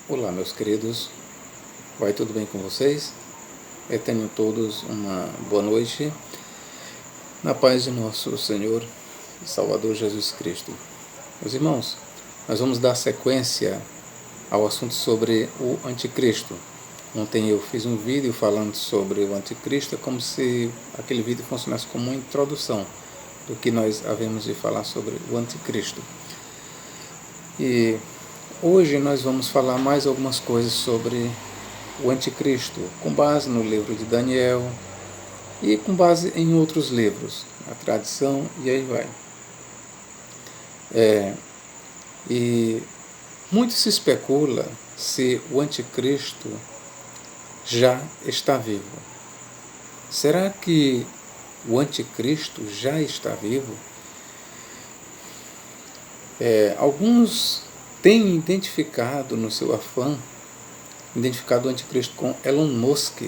Olá, meus queridos, vai tudo bem com vocês? Tenham todos uma boa noite, na paz de nosso Senhor e Salvador Jesus Cristo. Meus irmãos, nós vamos dar sequência ao assunto sobre o Anticristo. Ontem eu fiz um vídeo falando sobre o Anticristo, como se aquele vídeo funcionasse como uma introdução do que nós havemos de falar sobre o Anticristo. E hoje nós vamos falar mais algumas coisas sobre o Anticristo, com base no livro de Daniel e com base em outros livros, a tradição e aí vai. E muito se especula se o Anticristo já está vivo. Será que o Anticristo já está vivo? Alguns têm identificado no seu afã, identificado o Anticristo com Elon Musk,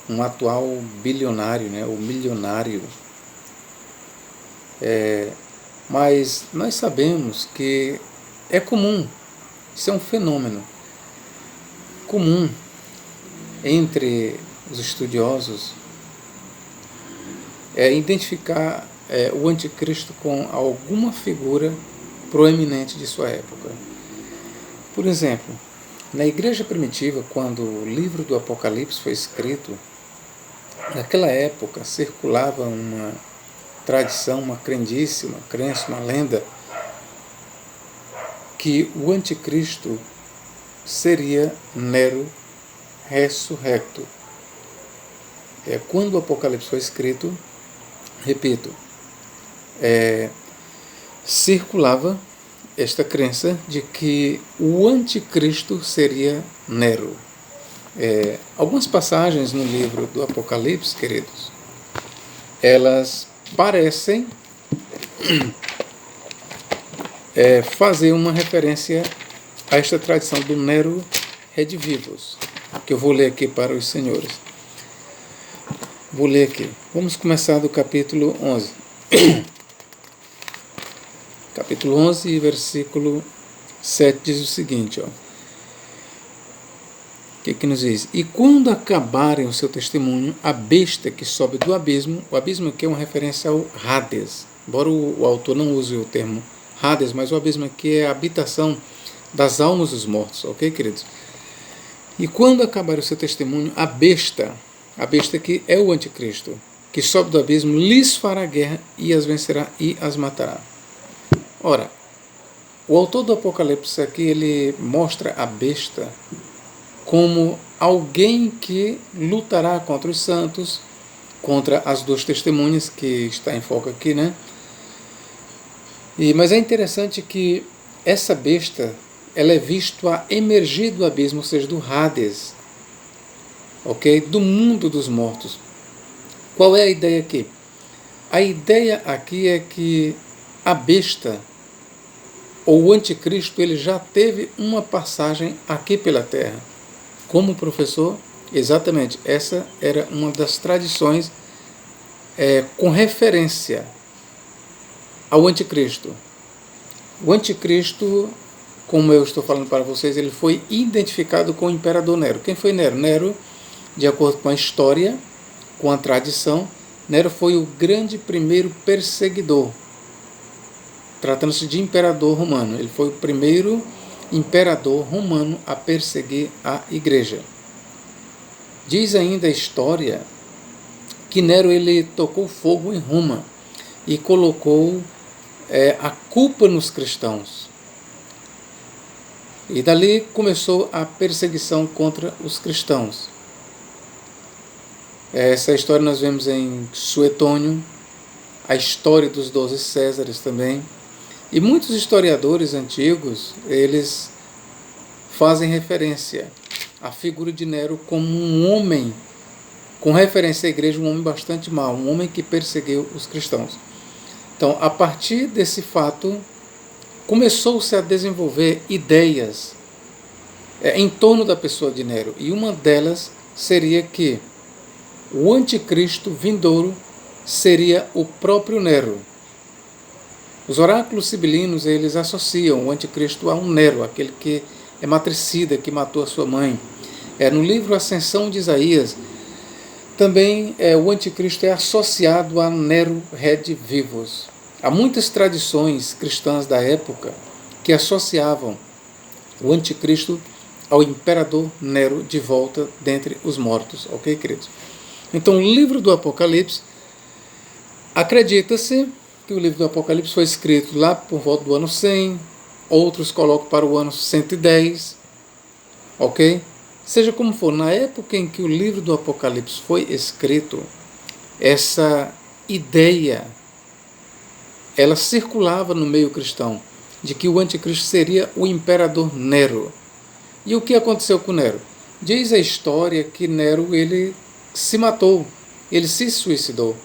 um atual bilionário, ou milionário. Mas nós sabemos que é comum, isso é um fenômeno comum entre os estudiosos, identificar o Anticristo com alguma figura proeminente de sua época. Por exemplo, na igreja primitiva, quando o livro do Apocalipse foi escrito, naquela época circulava uma tradição, uma crendice, uma crença, uma lenda, que o Anticristo seria Nero ressurrecto. Quando o Apocalipse foi escrito, repito, circulava esta crença de que o Anticristo seria Nero. Algumas passagens no livro do Apocalipse, queridos, elas parecem fazer uma referência a esta tradição do Nero redivivus, que eu vou ler aqui para os senhores. Vou ler aqui. Vamos começar do capítulo 11. Capítulo 11, versículo 7 diz o seguinte, O que nos diz? E quando acabarem o seu testemunho, a besta que sobe do abismo, o abismo aqui é uma referência ao Hades, embora o autor não use o termo Hades, mas o abismo aqui é a habitação das almas dos mortos, ok, queridos? E quando acabar o seu testemunho, a besta que é o Anticristo, que sobe do abismo, lhes fará guerra e as vencerá e as matará. Ora, o autor do Apocalipse aqui, ele mostra a besta como alguém que lutará contra os santos, contra as duas testemunhas, que está em foco aqui, mas é interessante que essa besta, ela é vista a emergir do abismo, ou seja, do Hades, ok? Do mundo dos mortos. Qual é a ideia aqui? A ideia aqui é que a besta, ou o Anticristo, ele já teve uma passagem aqui pela Terra. Como professor, exatamente, essa era uma das tradições com referência ao Anticristo. O Anticristo, como eu estou falando para vocês, ele foi identificado com o imperador Nero. Quem foi Nero? Nero, de acordo com a história, com a tradição, Nero foi o grande primeiro perseguidor. Tratando-se de imperador romano, ele foi o primeiro imperador romano a perseguir a igreja. Diz ainda a história que Nero, ele tocou fogo em Roma e colocou a culpa nos cristãos. E dali começou a perseguição contra os cristãos. Essa história nós vemos em Suetônio, a história dos 12 Césares também. E muitos historiadores antigos, eles fazem referência à figura de Nero como um homem, com referência à igreja, um homem bastante mau, um homem que perseguiu os cristãos. Então, a partir desse fato, começou-se a desenvolver ideias em torno da pessoa de Nero. E uma delas seria que o Anticristo vindouro seria o próprio Nero. Os oráculos sibilinos, eles associam o Anticristo a um Nero, aquele que é matricida, que matou a sua mãe. No livro Ascensão de Isaías, também o anticristo é associado a Nero Redivivus. Há muitas tradições cristãs da época que associavam o anticristo ao imperador Nero de volta dentre os mortos, ok, queridos? Então, o livro do Apocalipse, acredita-se que o livro do Apocalipse foi escrito lá por volta do ano 100, outros colocam para o ano 110, ok? Seja como for, na época em que o livro do Apocalipse foi escrito, essa ideia, ela circulava no meio cristão, de que o anticristo seria o imperador Nero. E o que aconteceu com Nero? Diz a história que Nero, ele se matou, ele se suicidou.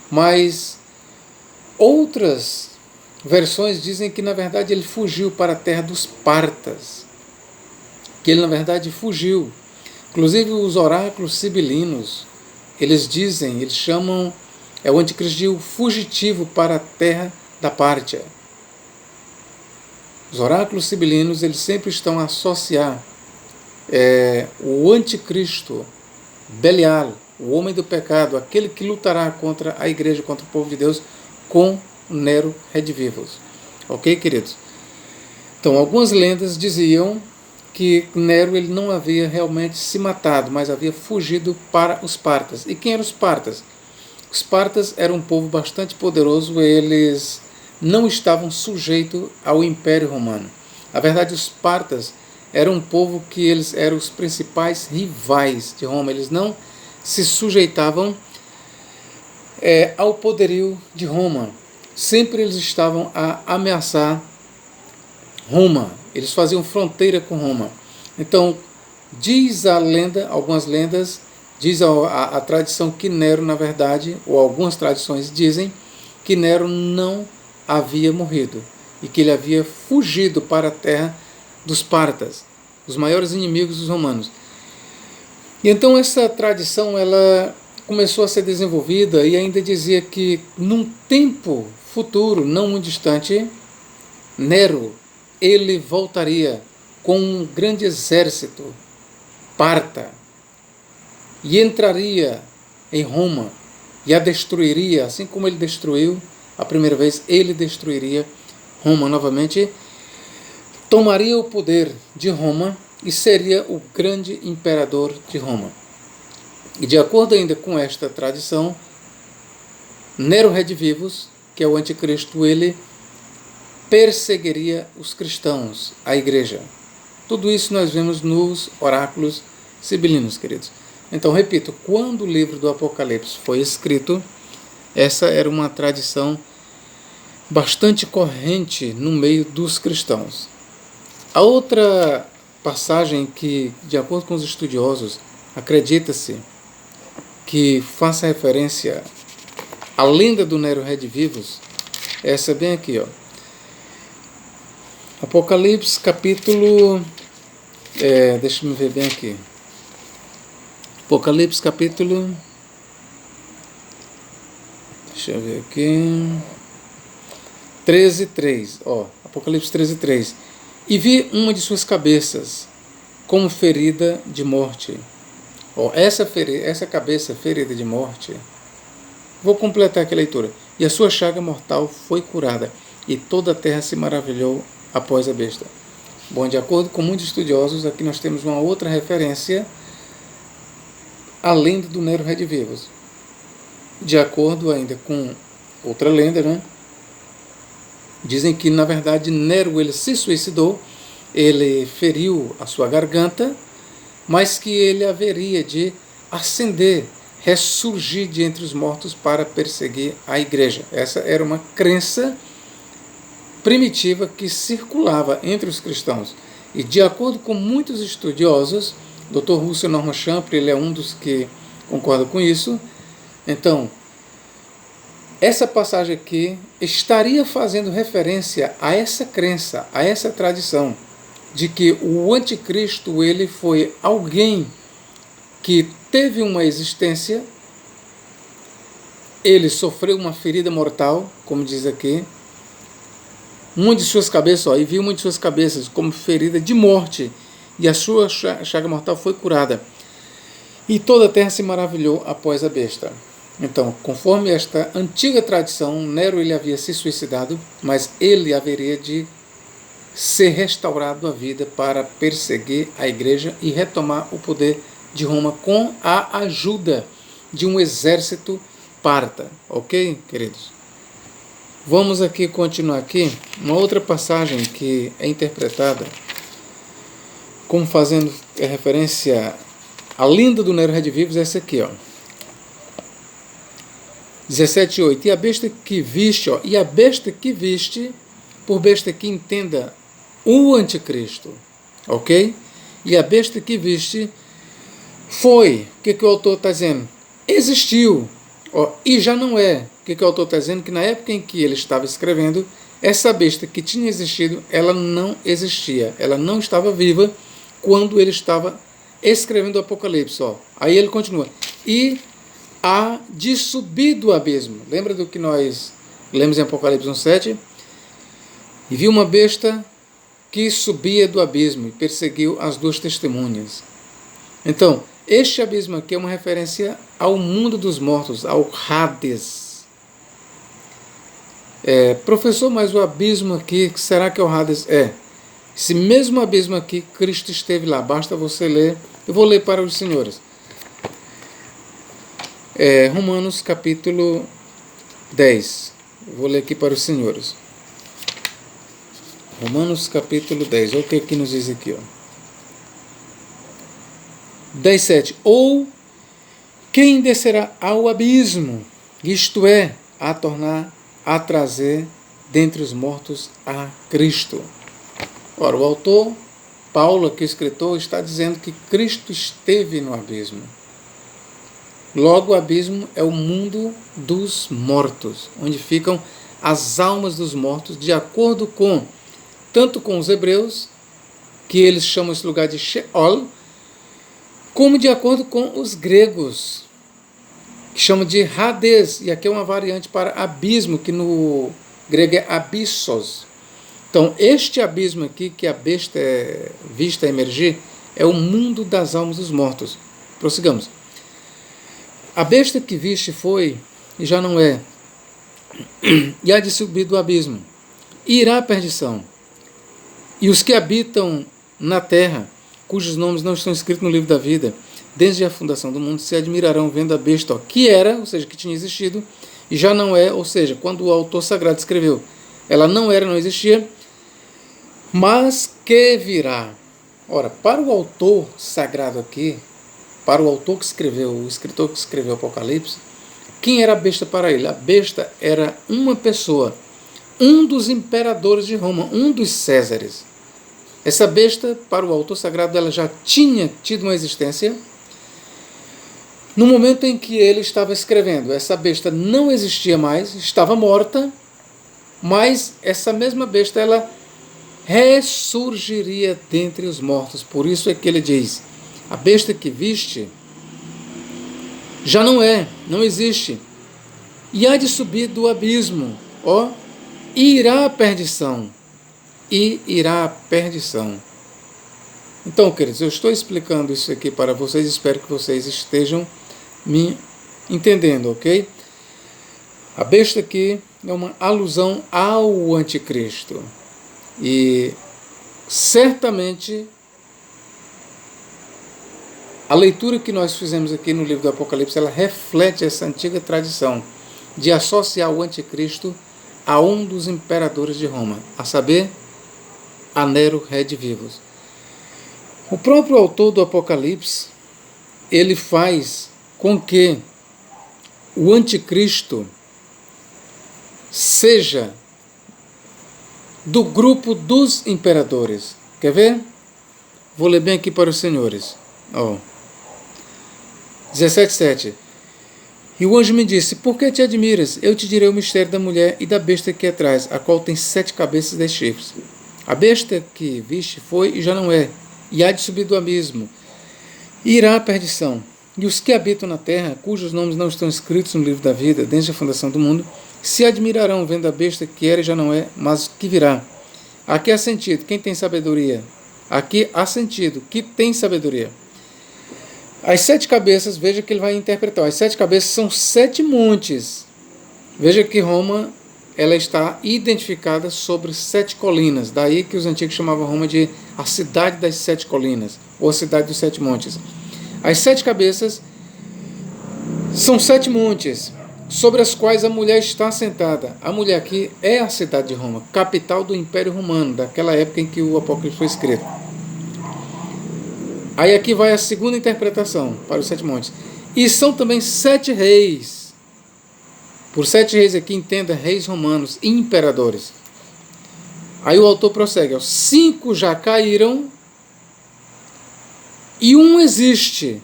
Mas outras versões dizem que, na verdade, ele fugiu para a terra dos Partas. Que ele, na verdade, fugiu. Inclusive, os oráculos sibilinos, eles dizem, eles chamam o anticristo de o fugitivo para a terra da Pártia. Os oráculos sibilinos, eles sempre estão a associar o anticristo, Belial, o homem do pecado, aquele que lutará contra a igreja, contra o povo de Deus, com Nero Redivivus. Ok, queridos? Então, algumas lendas diziam que Nero ele não havia realmente se matado, mas havia fugido para os Partas. E quem eram os Partas? Os Partas eram um povo bastante poderoso, eles não estavam sujeitos ao Império Romano. Na verdade, os Partas eram um povo que eles eram os principais rivais de Roma. Eles não se sujeitavam ao poderio de Roma. Sempre eles estavam a ameaçar Roma. Eles faziam fronteira com Roma. Então, diz a lenda, algumas lendas, diz a tradição que Nero, na verdade, ou algumas tradições dizem que Nero não havia morrido e que ele havia fugido para a terra dos Partas, os maiores inimigos dos romanos. E então essa tradição ela começou a ser desenvolvida e ainda dizia que num tempo futuro, não muito distante, Nero ele voltaria com um grande exército parta e entraria em Roma e a destruiria, assim como ele destruiu a primeira vez, ele destruiria Roma novamente, tomaria o poder de Roma e seria o grande imperador de Roma. E de acordo ainda com esta tradição, Nero Redivivus, que é o anticristo, ele perseguiria os cristãos, a igreja. Tudo isso nós vemos nos oráculos sibilinos, queridos. Então, repito, quando o livro do Apocalipse foi escrito, essa era uma tradição bastante corrente no meio dos cristãos. A outra passagem que, de acordo com os estudiosos, acredita-se que faça referência à lenda do Nero Redivivus, essa bem aqui, ó. Apocalipse capítulo... deixa eu ver bem aqui. Apocalipse capítulo... Deixa eu ver aqui... 13:3, ó, Apocalipse 13:3. E vi uma de suas cabeças como ferida de morte. Ó, essa cabeça ferida de morte, vou completar aqui a leitura. E a sua chaga mortal foi curada, e toda a terra se maravilhou após a besta. Bom, de acordo com muitos estudiosos, aqui nós temos uma outra referência à lenda do Nero Redivivus. De acordo ainda com outra lenda, né? Dizem que, na verdade, Nero ele se suicidou, ele feriu a sua garganta, mas que ele haveria de ascender, ressurgir de entre os mortos para perseguir a igreja. Essa era uma crença primitiva que circulava entre os cristãos. E, de acordo com muitos estudiosos, Dr. Russell Norman Champlin, ele é um dos que concorda com isso. Então, essa passagem aqui estaria fazendo referência a essa crença, a essa tradição, de que o anticristo ele foi alguém que teve uma existência, ele sofreu uma ferida mortal, como diz aqui, uma de suas cabeças, ó, e viu uma de suas cabeças como ferida de morte, e a sua chaga mortal foi curada. E toda a terra se maravilhou após a besta. Então, conforme esta antiga tradição, Nero ele havia se suicidado, mas ele haveria de ser restaurado à vida para perseguir a igreja e retomar o poder de Roma com a ajuda de um exército parta. Ok, queridos? Vamos aqui continuar aqui. Uma outra passagem que é interpretada como fazendo referência à linda do Nero Redivivus é essa aqui, ó. 17:8. E a besta que viste, ó, e a besta que viste, por besta que entenda o anticristo, ok? E a besta que viste foi, o que o autor está dizendo? Existiu, ó, e já não é. O que o autor está dizendo? Que na época em que ele estava escrevendo, essa besta que tinha existido, ela não existia, ela não estava viva quando ele estava escrevendo o Apocalipse. Ó. Aí ele continua. E há de subir do abismo. Lembra do que nós lemos em Apocalipse 1:7? E viu uma besta que subia do abismo e perseguiu as duas testemunhas. Então, este abismo aqui é uma referência ao mundo dos mortos, ao Hades. Professor, mas o abismo aqui, será que é o Hades? Esse mesmo abismo aqui, Cristo esteve lá. Basta você ler. Eu vou ler para os senhores. Romanos capítulo 10. Eu vou ler aqui para os senhores. Romanos capítulo 10. Olha o que nos diz aqui. 10:7. Ou quem descerá ao abismo, isto é, a trazer dentre os mortos a Cristo. Ora, o autor, Paulo, aqui o escritor, está dizendo que Cristo esteve no abismo. Logo, o abismo é o mundo dos mortos, onde ficam as almas dos mortos, de acordo com, tanto com os hebreus, que eles chamam esse lugar de Sheol, como de acordo com os gregos, que chamam de Hades, e aqui é uma variante para abismo, que no grego é abissos. Então, este abismo aqui, que a besta é vista emergir, é o mundo das almas dos mortos. Prossigamos. A besta que viste foi, e já não é, e há de subir do abismo, e irá à perdição. E os que habitam na terra, cujos nomes não estão escritos no livro da vida, desde a fundação do mundo, se admirarão vendo a besta, que era, ou seja, que tinha existido, e já não é, ou seja, quando o autor sagrado escreveu, ela não era, não existia, mas que virá. Ora, para o autor sagrado aqui, para o autor que escreveu, o escritor que escreveu o Apocalipse, quem era a besta para ele? A besta era uma pessoa, um dos imperadores de Roma, um dos Césares. Essa besta, para o autor sagrado, ela já tinha tido uma existência. No momento em que ele estava escrevendo, essa besta não existia mais, estava morta, mas essa mesma besta, ela ressurgiria dentre os mortos. Por isso é que ele diz, a besta que viste já não é, não existe. E há de subir do abismo, e irá à perdição. E irá à perdição. Então, queridos, eu estou explicando isso aqui para vocês, espero que vocês estejam me entendendo, ok? A besta aqui é uma alusão ao anticristo. E certamente a leitura que nós fizemos aqui no livro do Apocalipse, ela reflete essa antiga tradição de associar o anticristo a um dos imperadores de Roma, a saber, a Nero Redivivus. O próprio autor do Apocalipse, ele faz com que o anticristo seja do grupo dos imperadores. Quer ver? Vou ler bem aqui para os senhores. 17:7. E o anjo me disse, por que te admiras? Eu te direi o mistério da mulher e da besta que é atrás, a qual tem 7 cabeças e 10 chifres. A besta que viste foi e já não é, e há de subir do abismo, e irá à perdição. E os que habitam na terra, cujos nomes não estão escritos no livro da vida, desde a fundação do mundo, se admirarão vendo a besta que era e já não é, mas que virá. Aqui há sentido, quem tem sabedoria? Aqui há sentido, que tem sabedoria. As 7 cabeças, veja que ele vai interpretar. As 7 cabeças são 7 montes. Veja que Roma, ela está identificada sobre 7 colinas. Daí que os antigos chamavam Roma de a cidade das 7 colinas, ou a cidade dos 7 montes. As 7 cabeças são 7 montes, sobre as quais a mulher está assentada. A mulher aqui é a cidade de Roma, capital do Império Romano, daquela época em que o Apocalipse foi escrito. Aí aqui vai a segunda interpretação para os 7 montes. E são também 7 reis. Por 7 reis aqui, entenda, reis romanos, imperadores. Aí o autor prossegue. 5 já caíram e um existe.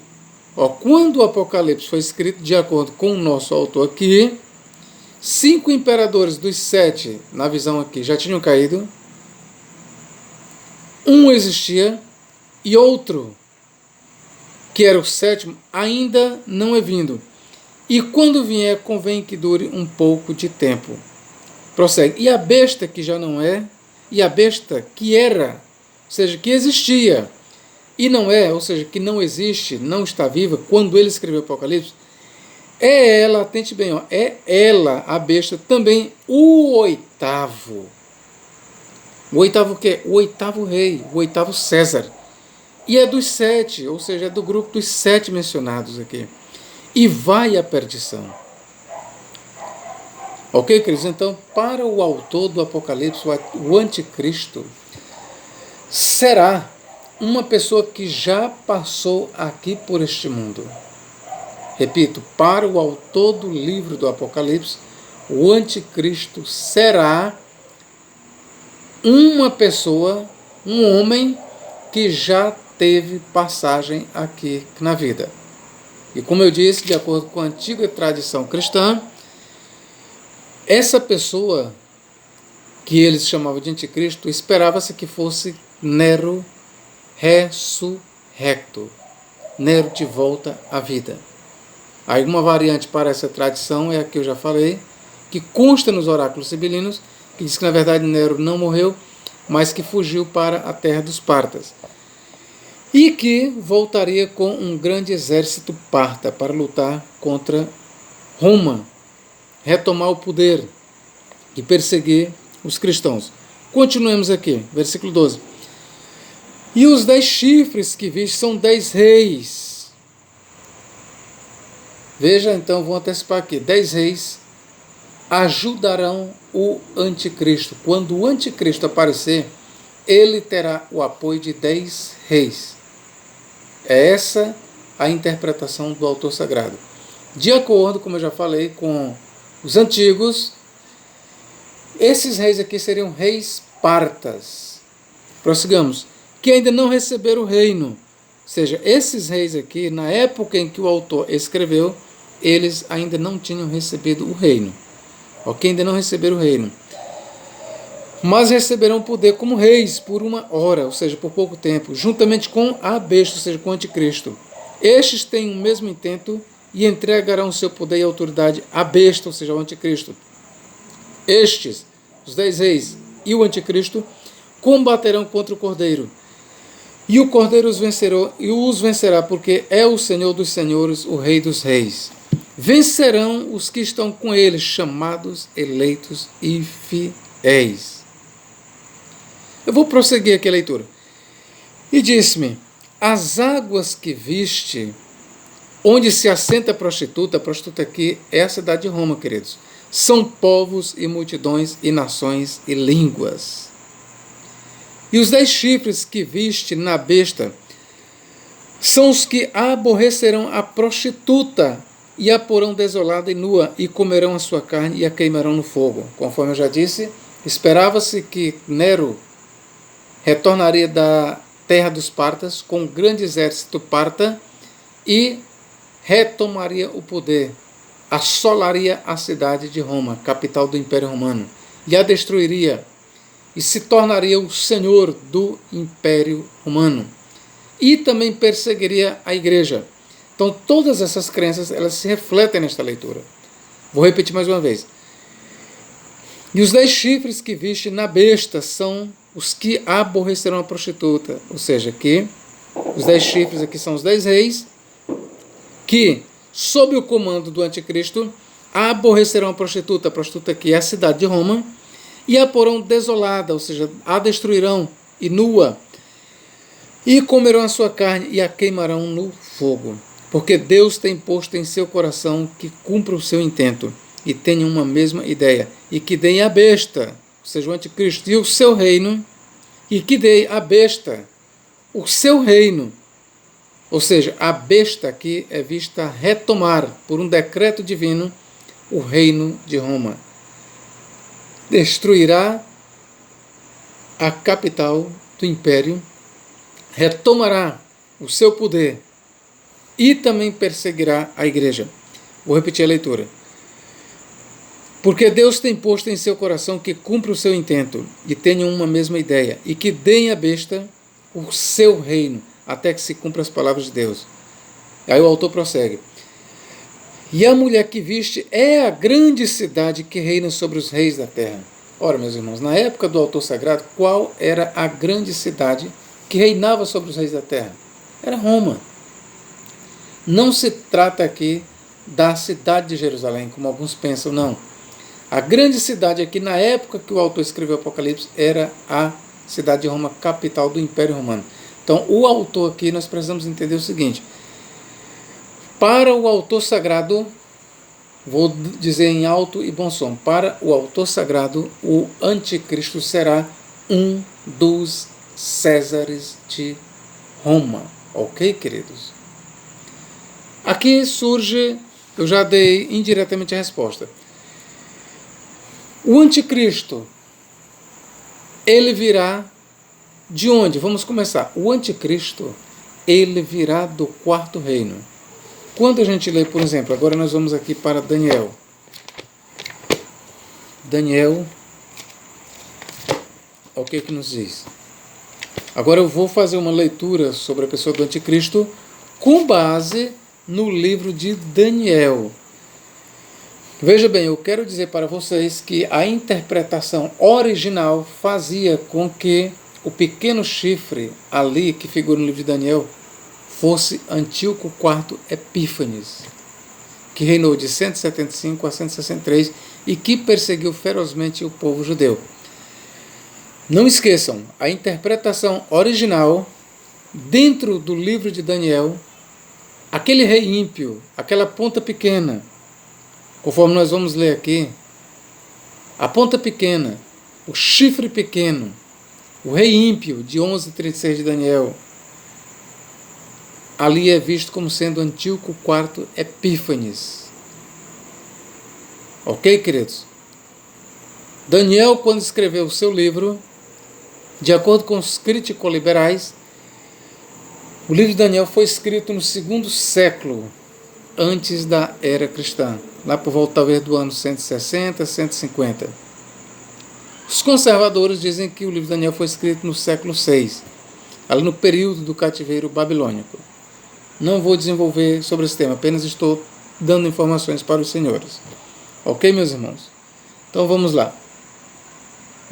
Quando o Apocalipse foi escrito, de acordo com o nosso autor aqui, 5 imperadores dos 7, na visão aqui, já tinham caído. Um existia e outro, que era o 7º, ainda não é vindo. E quando vier, convém que dure um pouco de tempo. Prossegue. E a besta que já não é, e a besta que era, ou seja, que existia, e não é, ou seja, que não existe, não está viva, quando ele escreveu o Apocalipse, é ela, atente bem, é ela, a besta, também o 8º. O 8º o quê? O 8º rei, o 8º César. E é dos 7, ou seja, é do grupo dos 7 mencionados aqui. E vai à perdição. Ok, queridos? Então, para o autor do Apocalipse, o anticristo será uma pessoa que já passou aqui por este mundo. Repito, para o autor do livro do Apocalipse, o anticristo será uma pessoa, um homem que já teve passagem aqui na vida. E como eu disse, de acordo com a antiga tradição cristã, essa pessoa que eles chamavam de anticristo, esperava-se que fosse Nero ressurrecto, Nero de volta à vida. Aí uma variante para essa tradição é a que eu já falei, que consta nos oráculos sibilinos, que diz que na verdade Nero não morreu, mas que fugiu para a terra dos partas. E que voltaria com um grande exército parta para lutar contra Roma, retomar o poder e perseguir os cristãos. Continuemos aqui, versículo 12. E os 10 chifres que viste são 10 reis. Veja, então, vou antecipar aqui. 10 reis ajudarão o anticristo. Quando o anticristo aparecer, ele terá o apoio de 10 reis. É essa a interpretação do autor sagrado. De acordo, como eu já falei, com os antigos, esses reis aqui seriam reis partas. Prossigamos. Que ainda não receberam o reino. Ou seja, esses reis aqui, na época em que o autor escreveu, eles ainda não tinham recebido o reino. Ok? Ainda não receberam o reino. Mas receberão poder como reis por uma hora, ou seja, por pouco tempo, juntamente com a besta, ou seja, com o anticristo. Estes têm o mesmo intento e entregarão o seu poder e autoridade à besta, ou seja, ao anticristo. Estes, os 10 reis e o anticristo, combaterão contra o cordeiro. E o cordeiro os vencerá, porque é o Senhor dos senhores, o Rei dos reis. Vencerão os que estão com ele, chamados, eleitos e fiéis. Eu vou prosseguir aqui a leitura. E disse-me, as águas que viste, onde se assenta a prostituta aqui é a cidade de Roma, queridos, são povos e multidões e nações e línguas. E os 10 chifres que viste na besta são os que aborrecerão a prostituta e a porão desolada e nua, e comerão a sua carne e a queimarão no fogo. Conforme eu já disse, esperava-se que Nero retornaria da terra dos partas com um grande exército parta e retomaria o poder, assolaria a cidade de Roma, capital do Império Romano, e a destruiria e se tornaria o senhor do Império Romano. E também perseguiria a igreja, Então, todas essas crenças, elas se refletem nesta leitura. Vou repetir mais uma vez. E os 10 chifres que viste na besta são os que aborrecerão a prostituta. Ou seja, que os 10 chifres aqui são os 10 reis que, sob o comando do anticristo, aborrecerão a prostituta que é a cidade de Roma, e a porão desolada, ou seja, a destruirão e nua, e comerão a sua carne e a queimarão no fogo. Porque Deus tem posto em seu coração que cumpra o seu intento e tenha uma mesma ideia, e que dê a besta, ou seja, o anticristo, e o seu reino, e que dê a besta, o seu reino. Ou seja, a besta aqui é vista retomar, por um decreto divino, o reino de Roma. Destruirá a capital do império, retomará o seu poder e também perseguirá a igreja. Vou repetir a leitura. Porque Deus tem posto em seu coração que cumpra o seu intento e tenha uma mesma ideia, e que dê à besta o seu reino, até que se cumpra as palavras de Deus. Aí o autor prossegue. E a mulher que viste é a grande cidade que reina sobre os reis da terra. Ora, meus irmãos, na época do autor sagrado, qual era a grande cidade que reinava sobre os reis da terra? Era Roma. Não se trata aqui da cidade de Jerusalém, como alguns pensam, não. A grande cidade aqui, na época que o autor escreveu o Apocalipse, era a cidade de Roma, capital do Império Romano. Então, o autor aqui, nós precisamos entender o seguinte. Para o autor sagrado, vou dizer em alto e bom som, para o autor sagrado, o anticristo será um dos Césares de Roma. Ok, queridos? Aqui surge, eu já dei indiretamente a resposta. O anticristo, ele virá de onde? Vamos começar. O anticristo, ele virá do quarto reino. Quando a gente lê, por exemplo, agora nós vamos aqui para Daniel. Daniel, o que nos diz? Agora eu vou fazer uma leitura sobre a pessoa do anticristo com base no livro de Daniel. Veja bem, eu quero dizer para vocês que a interpretação original fazia com que o pequeno chifre ali, que figura no livro de Daniel, fosse Antíoco IV Epífanes, que reinou de 175 a 163 e que perseguiu ferozmente o povo judeu. Não esqueçam, a interpretação original, dentro do livro de Daniel, aquele rei ímpio, aquela ponta pequena, conforme nós vamos ler aqui, a ponta pequena, o chifre pequeno, o rei ímpio de 11:36 de Daniel, ali é visto como sendo Antíoco IV Epífanes. Ok, queridos? Daniel, quando escreveu o seu livro, de acordo com os críticos liberais, o livro de Daniel foi escrito no 2º século antes da era cristã, lá por volta talvez do ano 160, 150. Os conservadores dizem que o livro de Daniel foi escrito no século VI, ali no período do cativeiro babilônico. Não vou desenvolver sobre esse tema, apenas estou dando informações para os senhores. Ok, meus irmãos? Então vamos lá.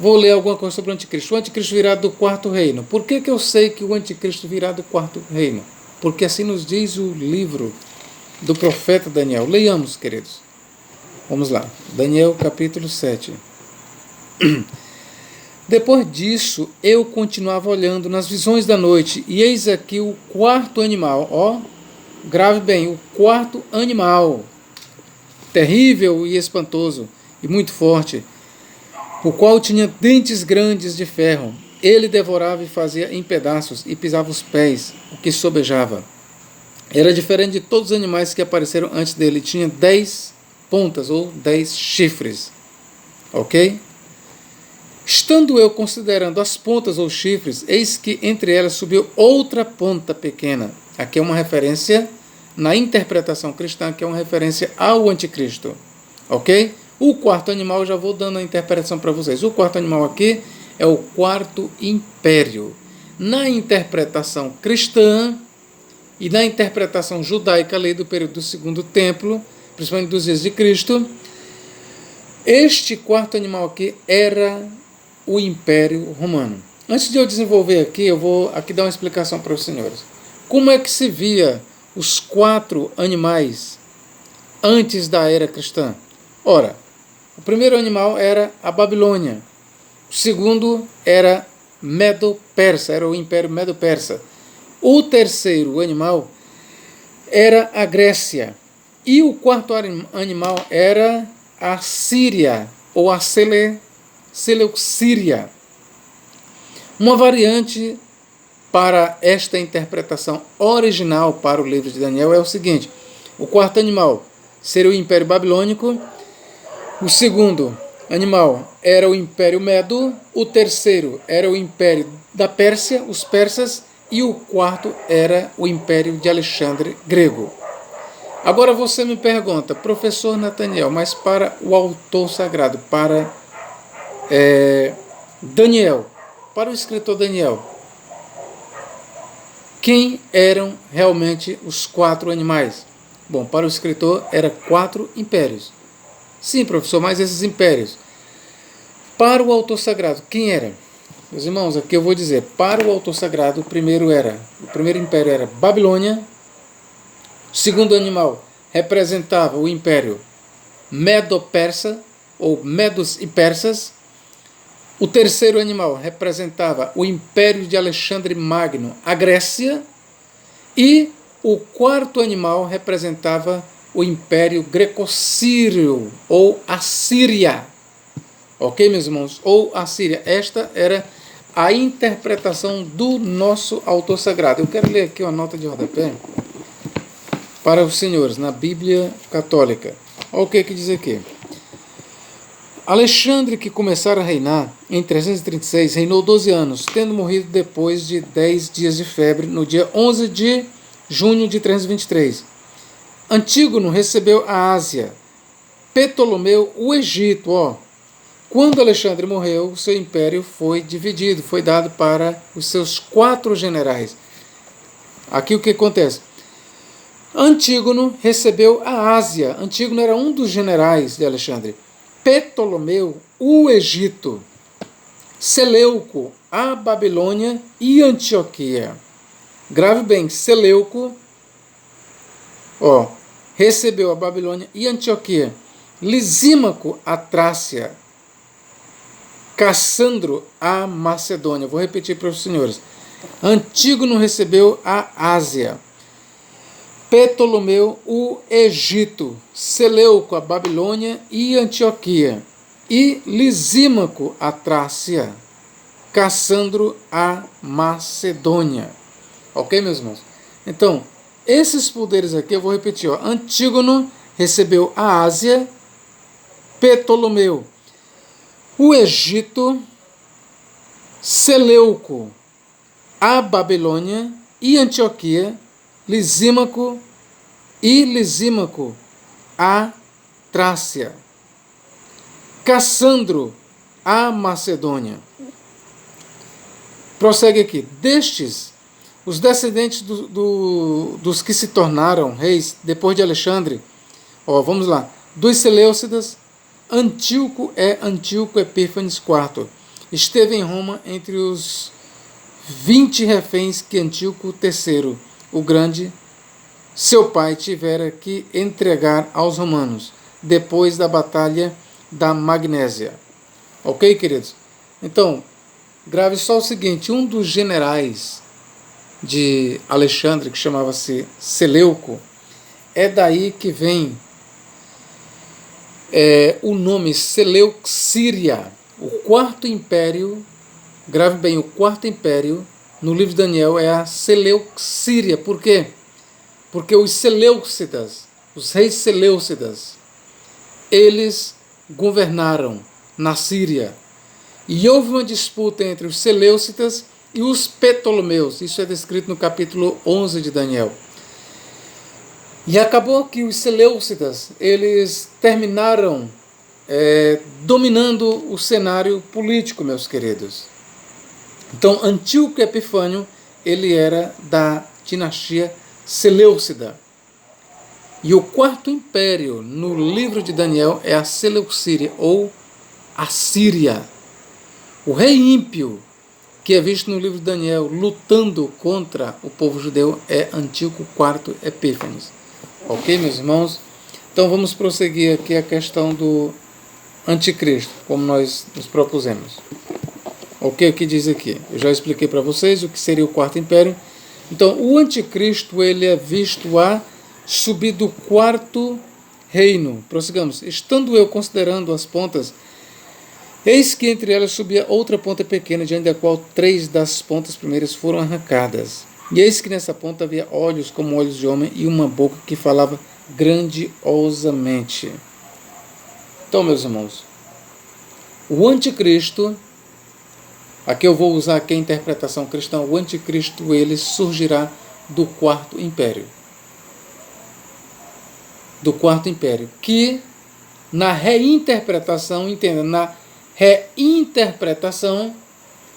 Vou ler alguma coisa sobre o anticristo. O anticristo virá do quarto reino. Por que eu sei que o anticristo virá do quarto reino? Porque assim nos diz o livro do profeta Daniel. Leiamos, queridos. Vamos lá. Daniel capítulo 7. Depois disso, eu continuava olhando nas visões da noite, e eis aqui o quarto animal, grave bem, o quarto animal, terrível e espantoso, e muito forte, o qual tinha dentes grandes de ferro. Ele devorava e fazia em pedaços, e pisava os pés, o que sobejava. Era diferente de todos os animais que apareceram antes dele, tinha 10 pontas, ou 10 chifres, ok? Estando eu considerando as pontas ou chifres, eis que entre elas subiu outra ponta pequena. Aqui é uma referência, na interpretação cristã, que é uma referência ao anticristo. Ok? O quarto animal, já vou dando a interpretação para vocês. O quarto animal aqui é o quarto império. Na interpretação cristã, e na interpretação judaica ali do período do Segundo Templo, principalmente dos dias de Cristo, este quarto animal aqui era o Império Romano. Antes de eu desenvolver aqui, eu vou aqui dar uma explicação para os senhores. Como é que se via os quatro animais antes da era cristã? Ora, o primeiro animal era a Babilônia. O segundo era Medo-Persa, era o Império Medo-Persa. O terceiro animal era a Grécia. E o quarto animal era a Síria, ou a Seleucíria. Uma variante para esta interpretação original para o livro de Daniel é o seguinte: o quarto animal seria o Império Babilônico, o segundo animal era o Império Medo, o terceiro era o Império da Pérsia, os persas, e o quarto era o Império de Alexandre grego. Agora você me pergunta, professor Nathaniel, mas para o autor sagrado, para Daniel, para o escritor Daniel, quem eram realmente os quatro animais? Bom, para o escritor eram 4 impérios. Sim, professor, mas esses impérios. Para o autor sagrado, quem era? Meus irmãos, aqui eu vou dizer, para o autor sagrado, o primeiro império era Babilônia. O segundo animal representava o império Medo-Persa, ou Medos e Persas. O terceiro animal representava o Império de Alexandre Magno, a Grécia, e o quarto animal representava o Império Greco-Sírio, ou Assíria. Ok, meus irmãos? Ou Assíria. Esta era a interpretação do nosso autor sagrado. Eu quero ler aqui uma nota de rodapé para os senhores, na Bíblia Católica. Olha o que diz aqui. Alexandre, que começara a reinar em 336, reinou 12 anos, tendo morrido depois de 10 dias de febre, no dia 11 de junho de 323. Antígono recebeu a Ásia, Ptolomeu o Egito. Quando Alexandre morreu, seu império foi dividido, foi dado para os seus 4 generais. Aqui o que acontece? Antígono recebeu a Ásia. Antígono era um dos generais de Alexandre. Ptolomeu, o Egito, Seleuco, a Babilônia e Antioquia. Grave bem, Seleuco, recebeu a Babilônia e Antioquia. Lisímaco, a Trácia. Cassandro, a Macedônia. Vou repetir para os senhores. Antígono recebeu a Ásia. Ptolomeu, o Egito, Seleuco, a Babilônia e Antioquia, e Lisímaco, a Trácia, Cassandro, a Macedônia. Ok, meus irmãos? Então, esses poderes aqui eu vou repetir. Antígono recebeu a Ásia, Ptolomeu, o Egito, Seleuco, a Babilônia e Antioquia, Lisímaco, a Trácia, Cassandro, a Macedônia. Prossegue aqui. Destes, os descendentes dos que se tornaram reis depois de Alexandre, vamos lá, dos Seleucidas, Antíoco Epífanes IV. Esteve em Roma entre os 20 reféns que Antíoco III, o Grande, seu pai, tivera que entregar aos romanos, depois da Batalha da Magnésia. Ok, queridos? Então, grave só o seguinte, um dos generais de Alexandre, que chamava-se Seleuco, é daí que vem o nome Seleucíria, o quarto império. Grave bem, o quarto império no livro de Daniel é a Seleucíria. Por quê? Porque os Seleucidas, os reis Seleucidas, eles governaram na Síria. E houve uma disputa entre os Seleucidas e os Ptolomeus. Isso é descrito no capítulo 11 de Daniel. E acabou que os Seleucidas, eles terminaram dominando o cenário político, meus queridos. Então, Antíoco Epifânio, ele era da dinastia Seleucida. E o quarto império no livro de Daniel é a Seleucíria, ou Assíria. O rei ímpio, que é visto no livro de Daniel lutando contra o povo judeu, é Antíoco IV Epífanes. Ok, meus irmãos? Então vamos prosseguir aqui a questão do anticristo, como nós nos propusemos. Ok, o que diz aqui? Eu já expliquei para vocês o que seria o quarto império. Então, o anticristo, ele é visto a subir do quarto reino. Prossigamos. Estando eu considerando as pontas, eis que entre elas subia outra ponta pequena, diante da qual 3 das pontas primeiras foram arrancadas. E eis que nessa ponta havia olhos como olhos de homem e uma boca que falava grandiosamente. Então, meus irmãos, o anticristo, aqui eu vou usar aqui a interpretação cristã, o anticristo, ele surgirá do quarto império. Do quarto império, que na reinterpretação, entenda, na reinterpretação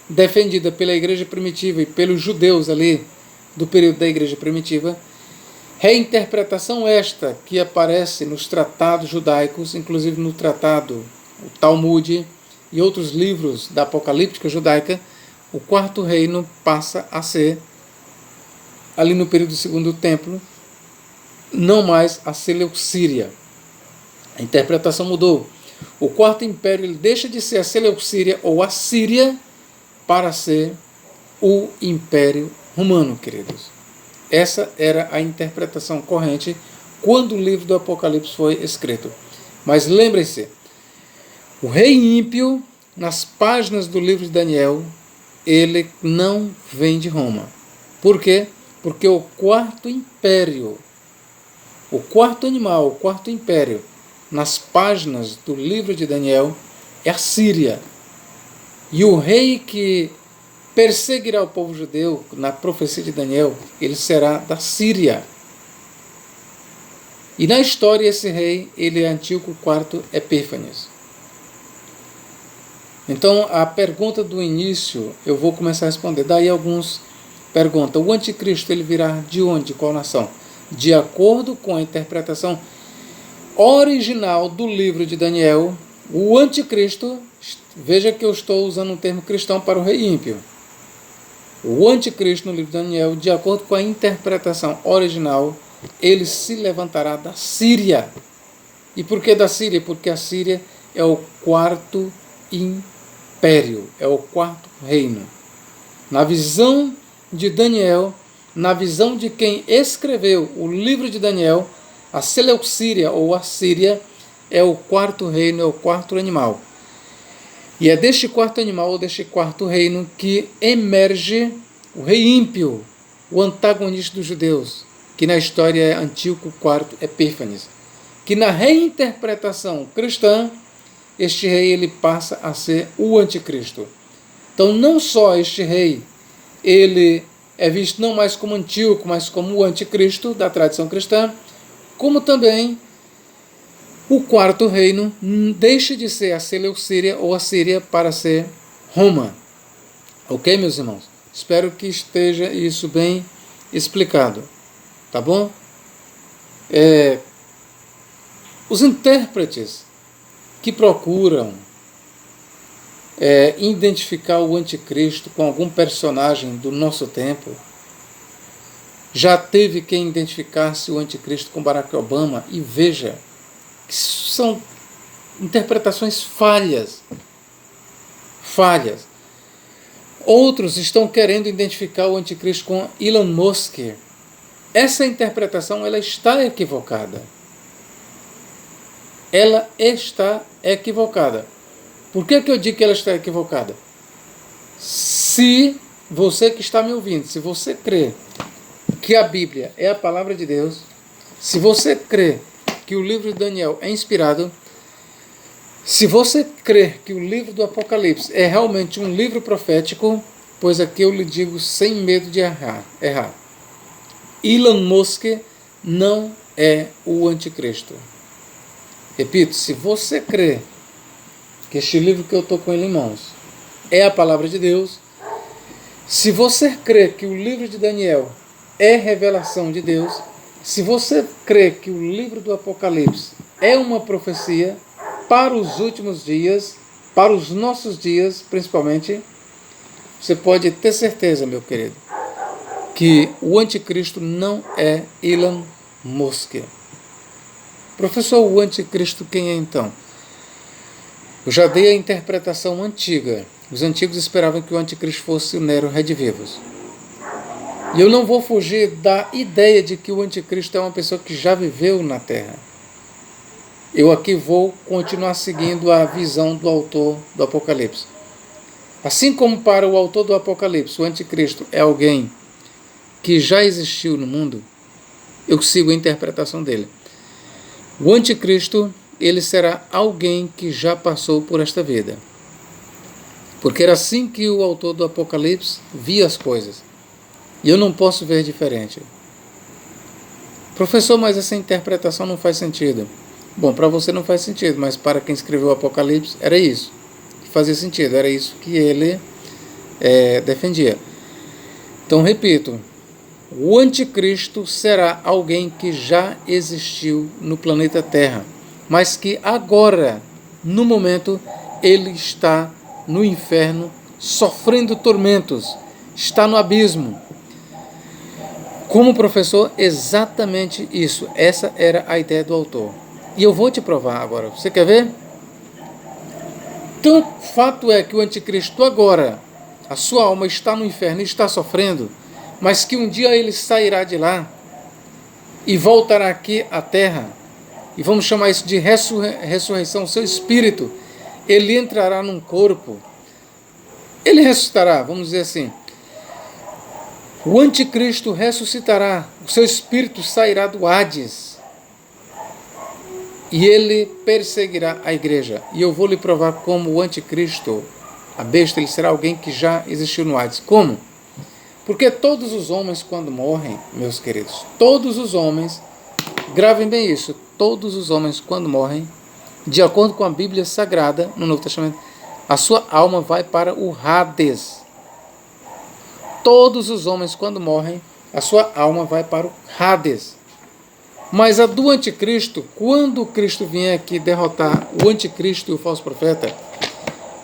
defendida pela igreja primitiva e pelos judeus ali do período da igreja primitiva, reinterpretação esta que aparece nos tratados judaicos, inclusive no tratado, o Talmud e outros livros da apocalíptica judaica, o quarto reino passa a ser, ali no período do segundo templo, não mais a Seleucíria. A interpretação mudou. O quarto império ele deixa de ser a Seleucíria ou a Síria para ser o Império Romano, queridos. Essa era a interpretação corrente quando o livro do Apocalipse foi escrito. Mas lembrem-se, o rei ímpio, nas páginas do livro de Daniel, ele não vem de Roma. Por quê? Porque o quarto império, o quarto animal, o quarto império, nas páginas do livro de Daniel, é a Síria. E o rei que perseguirá o povo judeu, na profecia de Daniel, ele será da Síria. E na história esse rei, ele é Antíoco IV Epífanes. Então a pergunta do início, eu vou começar a responder. Daí alguns perguntam, o anticristo ele virá de onde, de qual nação? De acordo com a interpretação original do livro de Daniel, o anticristo, veja que eu estou usando um termo cristão para o rei ímpio. O anticristo no livro de Daniel, de acordo com a interpretação original, ele se levantará da Síria. E por que da Síria? Porque a Síria é o quarto império, é o quarto reino. Na visão de Daniel, na visão de quem escreveu o livro de Daniel, a Seleucíria ou a Síria é o quarto reino, é o quarto animal. E é deste quarto animal, ou deste quarto reino, que emerge o rei ímpio, o antagonista dos judeus, que na história é Antíoco IV Epífanes. Que na reinterpretação cristã, este rei ele passa a ser o anticristo. Então não só este rei, ele é visto não mais como Antíoco, mas como o anticristo da tradição cristã, como também o quarto reino deixa de ser a Seleucíria ou a Síria para ser Roma. Ok, meus irmãos? Espero que esteja isso bem explicado. Tá bom? Os intérpretes que procuram identificar o anticristo com algum personagem do nosso tempo, já teve quem identificasse o anticristo com Barack Obama, e veja que são interpretações falhas. Outros estão querendo identificar o anticristo com Elon Musk. Essa interpretação ela está equivocada. Ela está equivocada. Por que eu digo que ela está equivocada? Se você que está me ouvindo, se você crê que a Bíblia é a palavra de Deus, se você crê que o livro de Daniel é inspirado, se você crê que o livro do Apocalipse é realmente um livro profético, pois aqui eu lhe digo sem medo de errar. Elon Musk não é o anticristo. Repito, se você crê que este livro que eu estou com ele em mãos é a palavra de Deus, se você crê que o livro de Daniel é revelação de Deus, se você crê que o livro do Apocalipse é uma profecia para os últimos dias, para os nossos dias principalmente, você pode ter certeza, meu querido, que o anticristo não é Elon Musk. Professor, o anticristo quem é então? Eu já dei a interpretação antiga. Os antigos esperavam que o anticristo fosse o Nero Redivivus. E eu não vou fugir da ideia de que o anticristo é uma pessoa que já viveu na Terra. Eu aqui vou continuar seguindo a visão do autor do Apocalipse. Assim como para o autor do Apocalipse, o anticristo é alguém que já existiu no mundo, eu sigo a interpretação dele. O anticristo, ele será alguém que já passou por esta vida. Porque era assim que o autor do Apocalipse via as coisas. E eu não posso ver diferente. Professor, mas essa interpretação não faz sentido. Bom, para você não faz sentido, mas para quem escreveu o Apocalipse, era isso que fazia sentido, era isso que ele defendia. Então, repito, o anticristo será alguém que já existiu no planeta Terra, mas que agora, no momento, ele está no inferno, sofrendo tormentos, está no abismo. Como professor, exatamente isso. Essa era a ideia do autor. E eu vou te provar agora. Você quer ver? Então, fato é que o anticristo agora, a sua alma está no inferno e está sofrendo, mas que um dia ele sairá de lá e voltará aqui à terra, e vamos chamar isso de ressurreição, seu espírito, ele entrará num corpo, ele ressuscitará, vamos dizer assim. O anticristo ressuscitará, o seu espírito sairá do Hades e ele perseguirá a igreja. E eu vou lhe provar como o anticristo, a besta, ele será alguém que já existiu no Hades. Como? Porque todos os homens quando morrem, meus queridos, todos os homens, gravem bem isso, todos os homens quando morrem, de acordo com a Bíblia Sagrada, no Novo Testamento, a sua alma vai para o Hades. Todos os homens, quando morrem, a sua alma vai para o Hades. Mas a do anticristo, quando o Cristo vier aqui derrotar o anticristo e o falso profeta,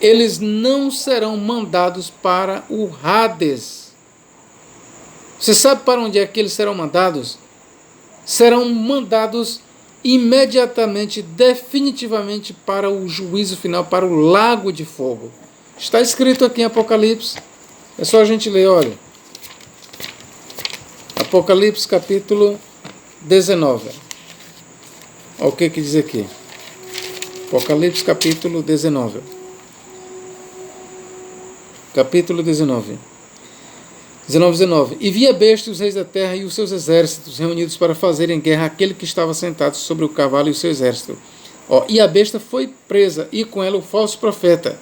eles não serão mandados para o Hades. Você sabe para onde é que eles serão mandados? Serão mandados imediatamente, definitivamente, para o juízo final, para o lago de fogo. Está escrito aqui em Apocalipse. É só a gente ler, olha. Apocalipse capítulo 19. Olha o que diz aqui. Apocalipse capítulo 19. Capítulo 19. 19. E vi a besta e os reis da terra e os seus exércitos reunidos para fazerem guerra àquele que estava sentado sobre o cavalo e o seu exército. E a besta foi presa, e com ela o falso profeta,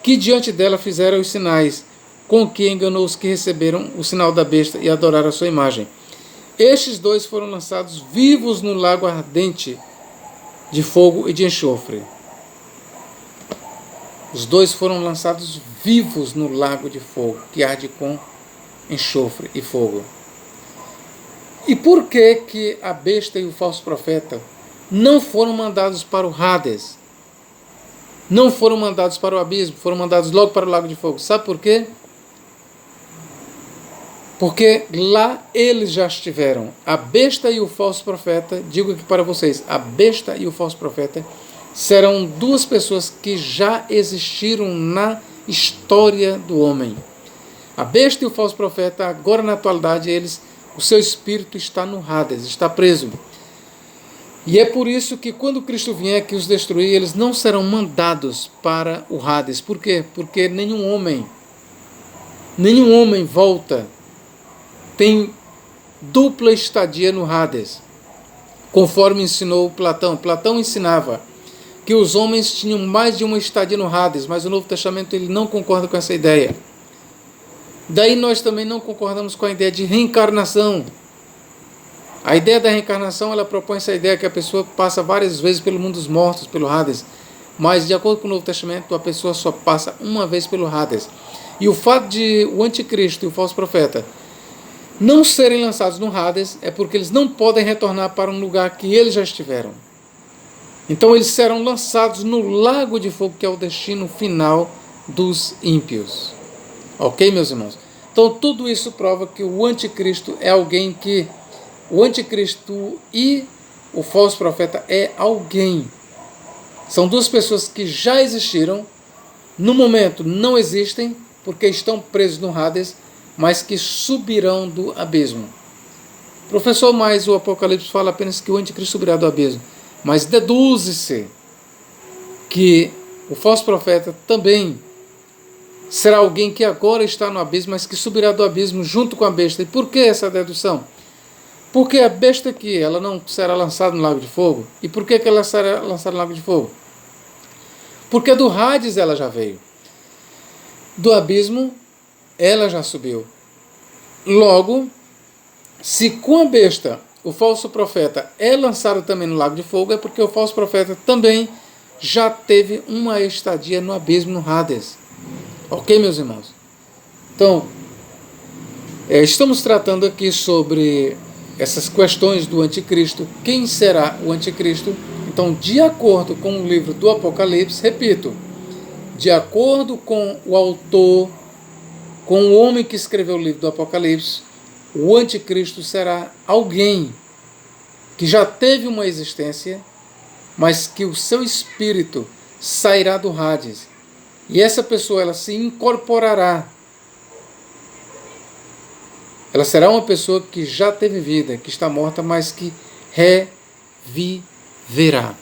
que diante dela fizera os sinais, com que enganou os que receberam o sinal da besta e adoraram a sua imagem. Estes dois foram lançados vivos no lago ardente de fogo e de enxofre. Os dois foram lançados vivos no lago de fogo, que arde com enxofre e fogo. E por que a besta e o falso profeta não foram mandados para o Hades? Não foram mandados para o abismo, foram mandados logo para o lago de fogo. Sabe por quê? Porque lá eles já estiveram. A besta e o falso profeta, digo aqui para vocês, a besta e o falso profeta serão duas pessoas que já existiram na história do homem. A besta e o falso profeta, agora na atualidade, o seu espírito está no Hades, está preso. E é por isso que quando Cristo vier aqui os destruir, eles não serão mandados para o Hades. Por quê? Porque nenhum homem volta, tem dupla estadia no Hades, conforme ensinou Platão. Platão ensinava que os homens tinham mais de uma estadia no Hades, mas o Novo Testamento ele não concorda com essa ideia. Daí nós também não concordamos com a ideia de reencarnação. A ideia da reencarnação, ela propõe essa ideia que a pessoa passa várias vezes pelo mundo dos mortos, pelo Hades, mas de acordo com o Novo Testamento, a pessoa só passa uma vez pelo Hades. E o fato de o anticristo e o falso profeta não serem lançados no Hades é porque eles não podem retornar para um lugar que eles já estiveram. Então eles serão lançados no lago de fogo, que é o destino final dos ímpios. Ok, meus irmãos? Então tudo isso prova que o anticristo é alguém que... O anticristo e o falso profeta é alguém. São duas pessoas que já existiram, no momento não existem, porque estão presos no Hades, mas que subirão do abismo. Professor, mas o Apocalipse fala apenas que o anticristo subirá do abismo. Mas deduz-se que o falso profeta também será alguém que agora está no abismo, mas que subirá do abismo junto com a besta. E por que essa dedução? Porque a besta aqui, ela não será lançada no lago de fogo. E por que ela será lançada no lago de fogo? Porque do Hades ela já veio. Do abismo ela já subiu. Logo, se com a besta o falso profeta é lançado também no lago de fogo, é porque o falso profeta também já teve uma estadia no abismo, no Hades. Ok, meus irmãos? Então, estamos tratando aqui sobre essas questões do anticristo. Quem será o anticristo? Então, de acordo com o livro do Apocalipse, repito, de acordo com o autor, com o homem que escreveu o livro do Apocalipse, o anticristo será alguém que já teve uma existência, mas que o seu espírito sairá do Hades. E essa pessoa, ela se incorporará. Ela será uma pessoa que já teve vida, que está morta, mas que reviverá.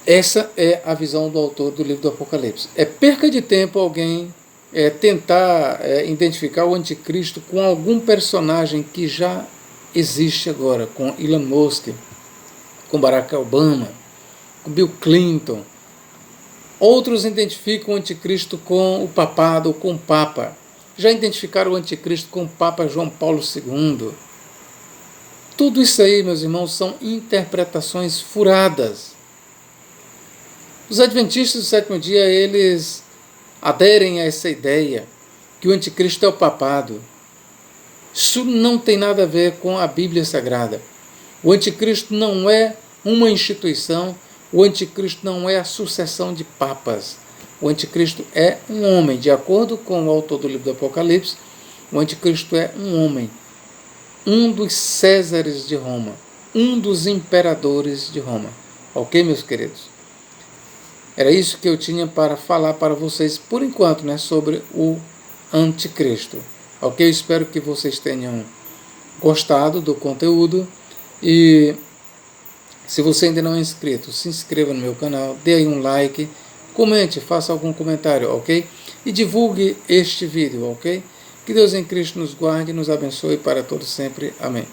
Essa é a visão do autor do livro do Apocalipse. É perca de tempo alguém tentar identificar o anticristo com algum personagem que já existe agora, com Elon Musk, com Barack Obama, com Bill Clinton. Outros identificam o anticristo com o papado ou com o Papa. Já identificaram o anticristo com o Papa João Paulo II. Tudo isso aí, meus irmãos, são interpretações furadas. Os adventistas do sétimo dia, eles aderem a essa ideia que o anticristo é o papado. Isso não tem nada a ver com a Bíblia Sagrada. O anticristo não é uma instituição, o anticristo não é a sucessão de papas. O anticristo é um homem, de acordo com o autor do livro do Apocalipse, o anticristo é um homem, um dos Césares de Roma, um dos imperadores de Roma. Ok, meus queridos? Era isso que eu tinha para falar para vocês, por enquanto, sobre o anticristo. Ok? Eu espero que vocês tenham gostado do conteúdo e se você ainda não é inscrito, se inscreva no meu canal, dê aí um like, comente, faça algum comentário, ok? E divulgue este vídeo, ok? Que Deus em Cristo nos guarde e nos abençoe para todos sempre. Amém.